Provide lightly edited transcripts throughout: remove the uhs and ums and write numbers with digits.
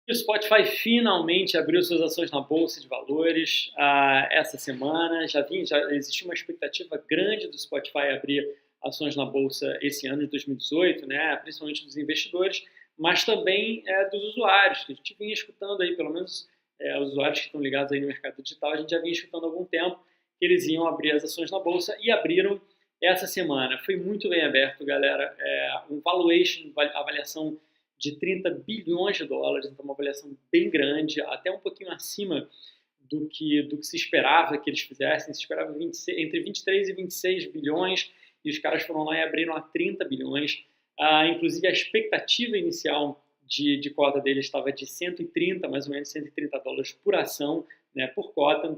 O Spotify finalmente abriu suas ações na Bolsa de Valores essa semana. Já existia uma expectativa grande do Spotify abrir ações na Bolsa esse ano de 2018, né? Principalmente dos investidores, mas também dos usuários, que a gente vinha escutando aí, pelo menos os usuários que estão ligados aí no mercado digital, a gente já vinha escutando há algum tempo que eles iam abrir as ações na Bolsa e abriram essa semana. Foi muito bem aberto, galera. Um valuation, avaliação de 30 bilhões de dólares, então uma avaliação bem grande, até um pouquinho acima do que se esperava que eles fizessem. Se esperava entre 23 e 26 bilhões, e os caras foram lá e abriram a 30 bilhões. Inclusive, a expectativa inicial de cota deles estava de 130, mais ou menos 130 dólares por ação, né, por cota,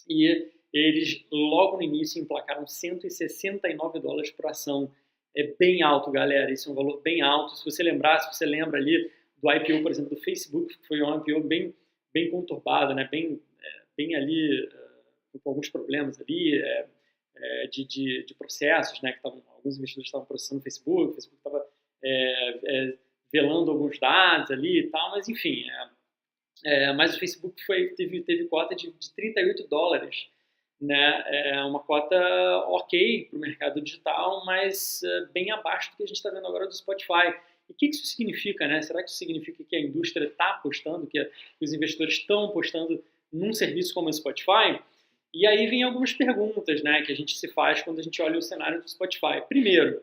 e eles logo no início emplacaram 169 dólares por ação. É bem alto, galera, isso é um valor bem alto. Se você lembra ali do IPO, por exemplo, do Facebook, que foi um IPO bem conturbado, né? bem ali, com alguns problemas ali, de processos, né? Alguns investidores estavam processando o Facebook estava velando alguns dados ali e tal, mas enfim, mas o Facebook teve cota de 38 dólares, né? É uma cota ok para o mercado digital, mas bem abaixo do que a gente está vendo agora do Spotify. E o que isso significa, né? Será que isso significa que a indústria está apostando, que os investidores estão apostando num serviço como o Spotify? E aí vem algumas perguntas, né, que a gente se faz quando a gente olha o cenário do Spotify. Primeiro,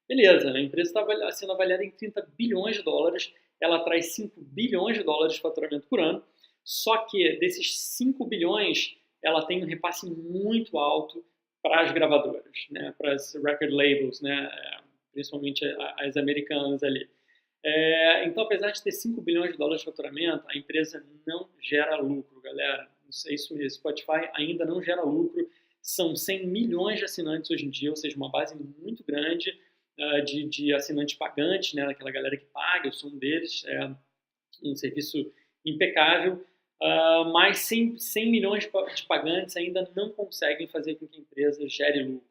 beleza, a empresa está sendo avaliada em 30 bilhões de dólares, ela traz 5 bilhões de dólares de faturamento por ano, só que desses 5 bilhões, ela tem um repasse muito alto para as gravadoras, né, para as record labels, né, principalmente as americanas ali. Então, apesar de ter 5 bilhões de dólares de faturamento, a empresa não gera lucro, galera. É isso mesmo, Spotify ainda não gera lucro. São 100 milhões de assinantes hoje em dia, ou seja, uma base muito grande de assinantes pagantes, né, daquela galera que paga, eu sou um deles, um serviço impecável, mas 100 milhões de pagantes ainda não conseguem fazer com que a empresa gere lucro.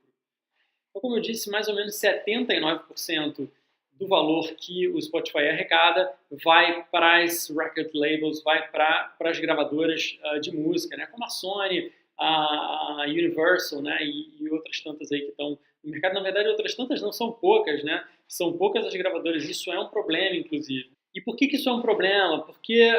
Então, como eu disse, mais ou menos 79% do valor que o Spotify arrecada vai para as record labels, vai para as gravadoras de música, né, como a Sony, a Universal, né, e outras tantas aí que estão no mercado. Na verdade, outras tantas não são poucas, né? São poucas as gravadoras. Isso é um problema, inclusive. E por que isso é um problema? Porque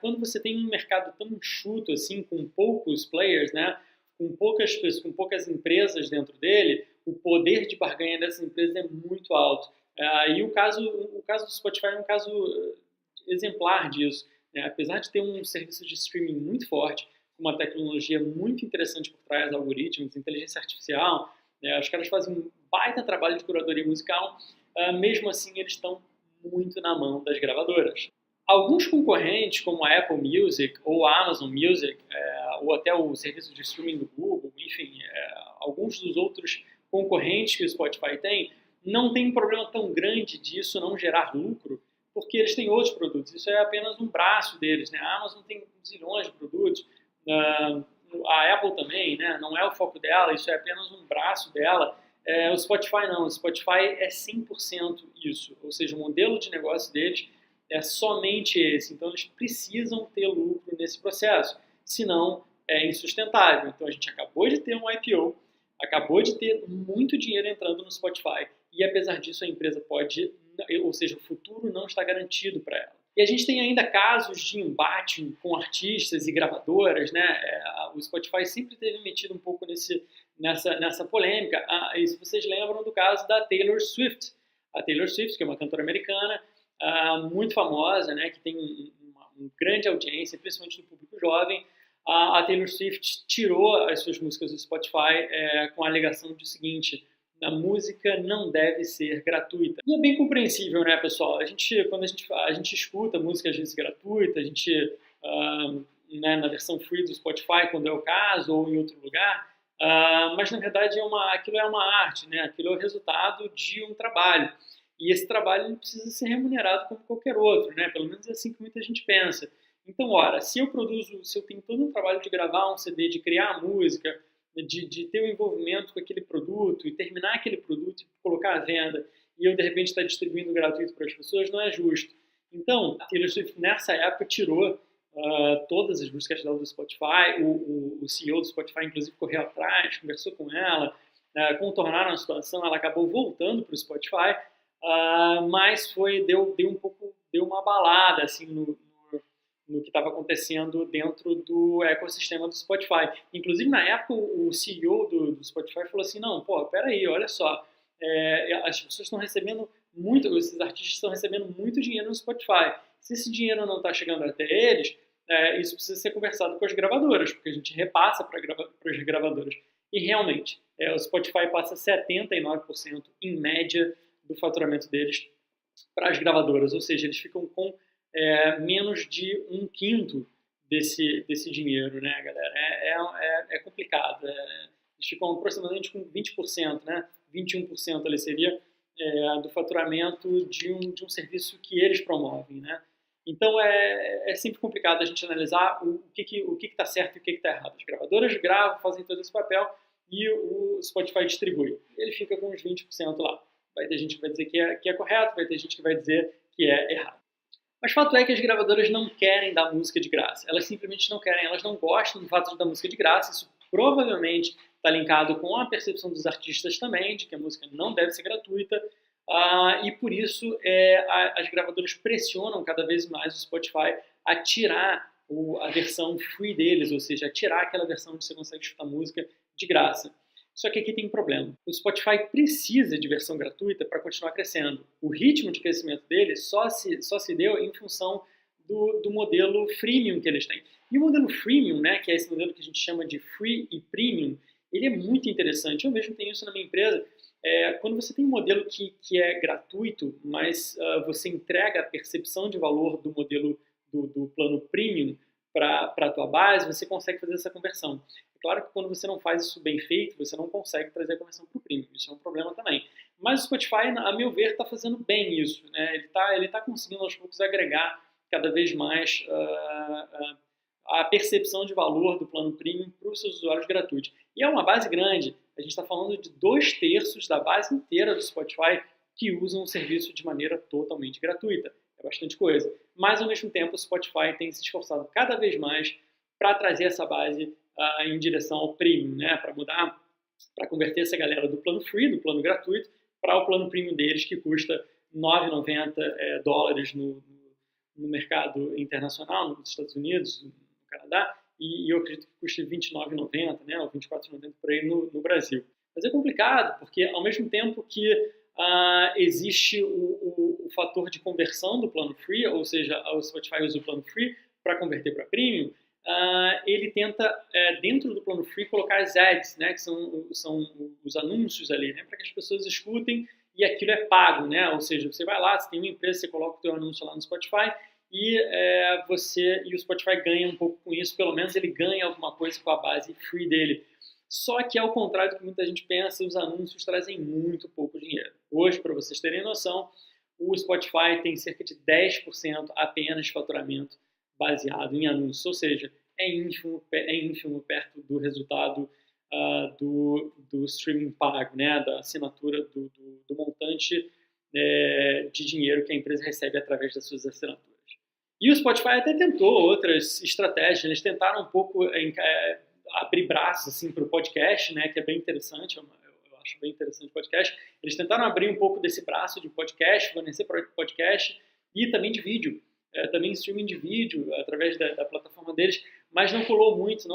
quando você tem um mercado tão enxuto assim, com poucos players, né, com poucas empresas dentro dele, o poder de barganha dessas empresas é muito alto. E o caso do Spotify é um caso exemplar disso, né? Apesar de ter um serviço de streaming muito forte, com uma tecnologia muito interessante por trás, algoritmos, inteligência artificial, né? Os caras fazem um baita trabalho de curadoria musical, mesmo assim eles estão muito na mão das gravadoras. Alguns concorrentes, como a Apple Music ou a Amazon Music, ou até o serviço de streaming do Google, enfim, alguns dos outros concorrentes que o Spotify tem, não tem um problema tão grande disso não gerar lucro, porque eles têm outros produtos. Isso é apenas um braço deles, né? A Amazon tem zilhões de produtos, a Apple também, né? Não é o foco dela, isso é apenas um braço dela. O Spotify não, o Spotify é 100% isso, ou seja, o modelo de negócio deles é somente esse. Então eles precisam ter lucro nesse processo, senão é insustentável. Então a gente acabou de ter um IPO, acabou de ter muito dinheiro entrando no Spotify, e apesar disso a empresa pode, ou seja, o futuro não está garantido para ela. E a gente tem ainda casos de embate com artistas e gravadoras, né? O Spotify sempre teve metido um pouco nessa polêmica. E se vocês lembram do caso da Taylor Swift. A Taylor Swift, que é uma cantora americana, muito famosa, né? Que tem uma grande audiência, principalmente do público jovem. A Taylor Swift tirou as suas músicas do Spotify com a alegação de o seguinte: a música não deve ser gratuita. E é bem compreensível, né, pessoal? Quando a gente escuta música às vezes gratuita, a gente, né, na versão free do Spotify, quando é o caso, ou em outro lugar, mas na verdade aquilo é uma arte, né? Aquilo é o resultado de um trabalho. E esse trabalho não precisa ser remunerado como qualquer outro, né? Pelo menos é assim que muita gente pensa. Então, ora, se eu tenho todo um trabalho de gravar um CD, de criar a música, de ter um envolvimento com aquele produto e terminar aquele produto e colocar à venda, e eu de repente estar distribuindo gratuito para as pessoas, não é justo. Então, a Taylor Swift nessa época tirou todas as músicas dela do Spotify, o CEO do Spotify inclusive correu atrás, conversou com ela, contornaram a situação, ela acabou voltando para o Spotify, mas deu uma abalada assim, no que estava acontecendo dentro do ecossistema do Spotify. Inclusive, na época, o CEO do Spotify falou assim, não, pô, peraí, olha só, as pessoas estão recebendo muito, esses artistas estão recebendo muito dinheiro no Spotify. Se esse dinheiro não está chegando até eles, isso precisa ser conversado com as gravadoras, porque a gente repassa para as gravadoras. E realmente, o Spotify passa 79% em média do faturamento deles para as gravadoras, ou seja, eles ficam com menos de 1/5 desse dinheiro, né, galera? É complicado. Eles ficam aproximadamente com 20%, né? 21% ali seria do faturamento de um serviço que eles promovem, né? Então é sempre complicado a gente analisar o que está certo e o que está errado. As gravadoras gravam, fazem todo esse papel e o Spotify distribui. Ele fica com uns 20% lá. Vai ter gente que vai dizer que é correto, vai ter gente que vai dizer que é errado. Mas o fato é que as gravadoras não querem dar música de graça. Elas simplesmente não querem, elas não gostam do fato de dar música de graça. Isso provavelmente está linkado com a percepção dos artistas também, de que a música não deve ser gratuita. E por isso as gravadoras pressionam cada vez mais o Spotify a tirar a versão free deles, ou seja, a tirar aquela versão que você consegue escutar música de graça. Só que aqui tem um problema. O Spotify precisa de versão gratuita para continuar crescendo. O ritmo de crescimento dele só se deu em função do modelo freemium que eles têm. E o modelo freemium, né, que é esse modelo que a gente chama de free e premium, ele é muito interessante. Eu mesmo tenho isso na minha empresa. Quando você tem um modelo que é gratuito, mas você entrega a percepção de valor do modelo do plano premium para a tua base, você consegue fazer essa conversão. É claro que quando você não faz isso bem feito, você não consegue trazer a conversão para o premium. Isso é um problema também. Mas o Spotify, a meu ver, está fazendo bem isso, né? Ele tá conseguindo aos poucos agregar cada vez mais a percepção de valor do plano premium para os seus usuários gratuitos. E é uma base grande. A gente está falando de 2/3 da base inteira do Spotify que usam o serviço de maneira totalmente gratuita. É bastante coisa. Mas, ao mesmo tempo, o Spotify tem se esforçado cada vez mais para trazer essa base em direção ao premium, né? Para mudar, para converter essa galera do plano free, do plano gratuito, para o plano premium deles, que custa $9,90 no mercado internacional, nos Estados Unidos, no Canadá, e eu acredito que custe R$29,90, né, ou R$24,90 por aí no Brasil. Mas é complicado, porque ao mesmo tempo que existe o fator de conversão do plano free, ou seja, o Spotify usa o plano free para converter para premium, ele tenta, dentro do plano free, colocar as ads, né, que são os anúncios ali, né, para que as pessoas escutem e aquilo é pago, né, ou seja, você vai lá, você tem uma empresa, você coloca o teu anúncio lá no Spotify e o Spotify ganha um pouco com isso, pelo menos ele ganha alguma coisa com a base free dele. Só que, ao contrário do que muita gente pensa, os anúncios trazem muito pouco dinheiro. Hoje, para vocês terem noção, o Spotify tem cerca de 10% apenas de faturamento baseado em anúncios, ou seja, é ínfimo perto do resultado do streaming pago, né, da assinatura do montante de dinheiro que a empresa recebe através das suas assinaturas. E o Spotify até tentou outras estratégias, eles tentaram um pouco abrir braços assim, para o podcast, né, que é bem interessante, eu acho bem interessante o podcast. Eles tentaram abrir um pouco desse braço de podcast, fornecer podcast e também de vídeo, também streaming de vídeo através da plataforma deles, mas não rolou muito,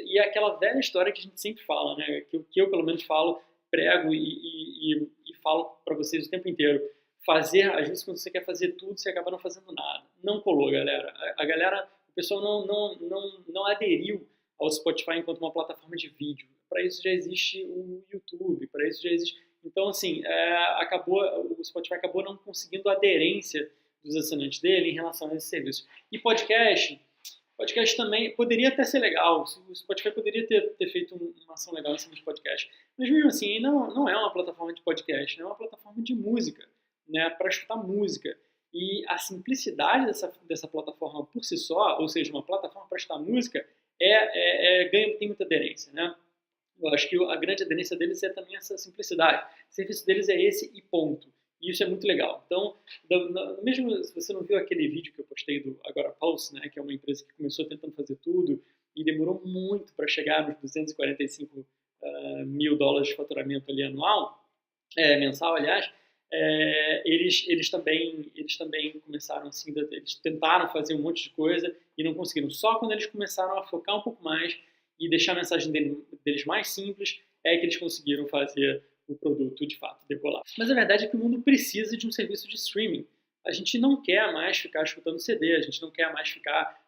e é aquela velha história que a gente sempre fala, né, que eu pelo menos falo, prego e falo para vocês o tempo inteiro. Às vezes quando você quer fazer tudo, você acaba não fazendo nada. Não colou, galera. O pessoal não aderiu ao Spotify enquanto uma plataforma de vídeo. Para isso já existe o YouTube, para isso já existe... Então, assim, o Spotify acabou não conseguindo aderência dos assinantes dele em relação a esse serviço. E podcast também poderia até ser legal. O Spotify poderia ter feito uma ação legal em cima de podcast. Mas mesmo assim, não é uma plataforma de podcast, é uma plataforma de música, né, para escutar música. E a simplicidade dessa plataforma por si só, ou seja, uma plataforma para escutar música, tem muita aderência, né? Eu acho que a grande aderência deles é também essa simplicidade. O serviço deles é esse e ponto. E isso é muito legal. Então, mesmo se você não viu aquele vídeo que eu postei do Agora Pulse, né, que é uma empresa que começou tentando fazer tudo e demorou muito para chegar nos 245 mil dólares de faturamento ali anual, mensal, aliás, eles também começaram assim, eles tentaram fazer um monte de coisa e não conseguiram. Só quando eles começaram a focar um pouco mais e deixar a mensagem deles mais simples, é que eles conseguiram fazer o produto de fato decolar. Mas a verdade é que o mundo precisa de um serviço de streaming. A gente não quer mais ficar escutando CD, a gente não quer mais ficar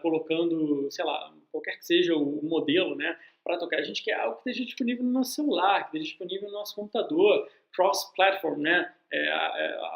colocando, sei lá, qualquer que seja o modelo, né, para tocar. A gente quer algo que esteja disponível no nosso celular, que esteja disponível no nosso computador, cross-platform, né,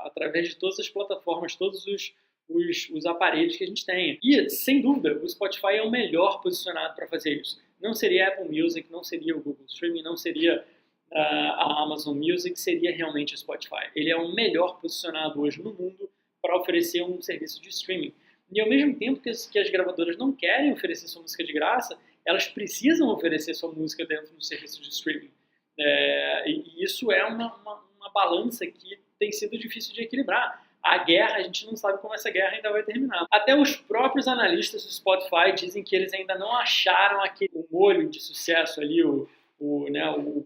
através de todas as plataformas, todos os aparelhos que a gente tem. E, sem dúvida, o Spotify é o melhor posicionado para fazer isso. Não seria a Apple Music, não seria o Google Streaming, não seria a Amazon Music, seria realmente o Spotify. Ele é o melhor posicionado hoje no mundo para oferecer um serviço de streaming. E ao mesmo tempo que as gravadoras não querem oferecer sua música de graça, elas precisam oferecer sua música dentro do serviço de streaming. E isso é uma balança que tem sido difícil de equilibrar. A guerra, a gente não sabe como essa guerra ainda vai terminar. Até os próprios analistas do Spotify dizem que eles ainda não acharam o molho de sucesso ali, o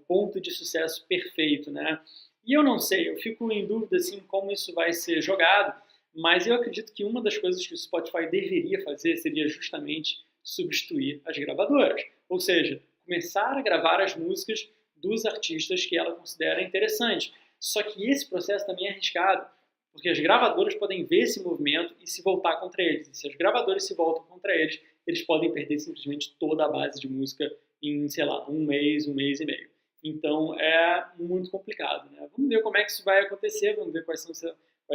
ponto de sucesso perfeito, né? E eu não sei, eu fico em dúvida assim, como isso vai ser jogado, mas eu acredito que uma das coisas que o Spotify deveria fazer seria justamente substituir as gravadoras. Ou seja, começar a gravar as músicas dos artistas que ela considera interessantes. Só que esse processo também é arriscado, porque as gravadoras podem ver esse movimento e se voltar contra eles. E se as gravadoras se voltam contra eles, eles podem perder simplesmente toda a base de música em, sei lá, um mês e meio. Então é muito complicado, né? Vamos ver como é que isso vai acontecer, vamos ver quais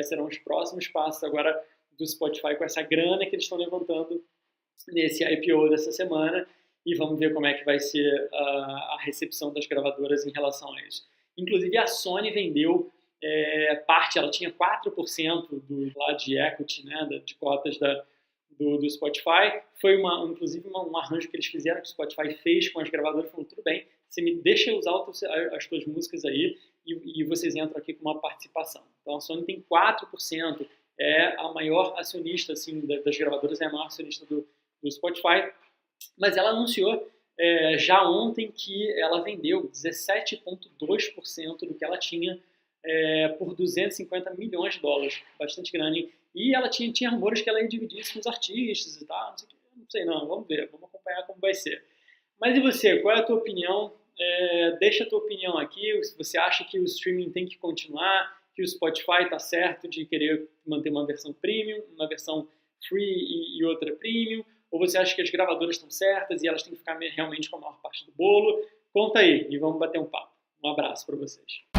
serão os próximos passos agora do Spotify com essa grana que eles estão levantando nesse IPO dessa semana, e vamos ver como é que vai ser a recepção das gravadoras em relação a isso. Inclusive a Sony vendeu parte, ela tinha 4% lá de equity, né, de cotas do Spotify. Foi inclusive um arranjo que eles fizeram, que o Spotify fez com as gravadoras, falou, tudo bem, você me deixa usar as tuas músicas aí e vocês entram aqui com uma participação. Então a Sony tem 4%, é a maior acionista assim, das gravadoras, é a maior acionista do Spotify, mas ela anunciou já ontem que ela vendeu 17,2% do que ela tinha por 250 milhões de dólares, bastante grande. E ela tinha rumores que ela ia dividir isso com os artistas e tal, não sei não, vamos ver, vamos acompanhar como vai ser. Mas e você, qual é a tua opinião? Deixa a tua opinião aqui, se você acha que o streaming tem que continuar, que o Spotify está certo de querer manter uma versão premium, uma versão free e outra premium, ou você acha que as gravadoras estão certas e elas têm que ficar realmente com a maior parte do bolo? Conta aí e vamos bater um papo. Um abraço para vocês.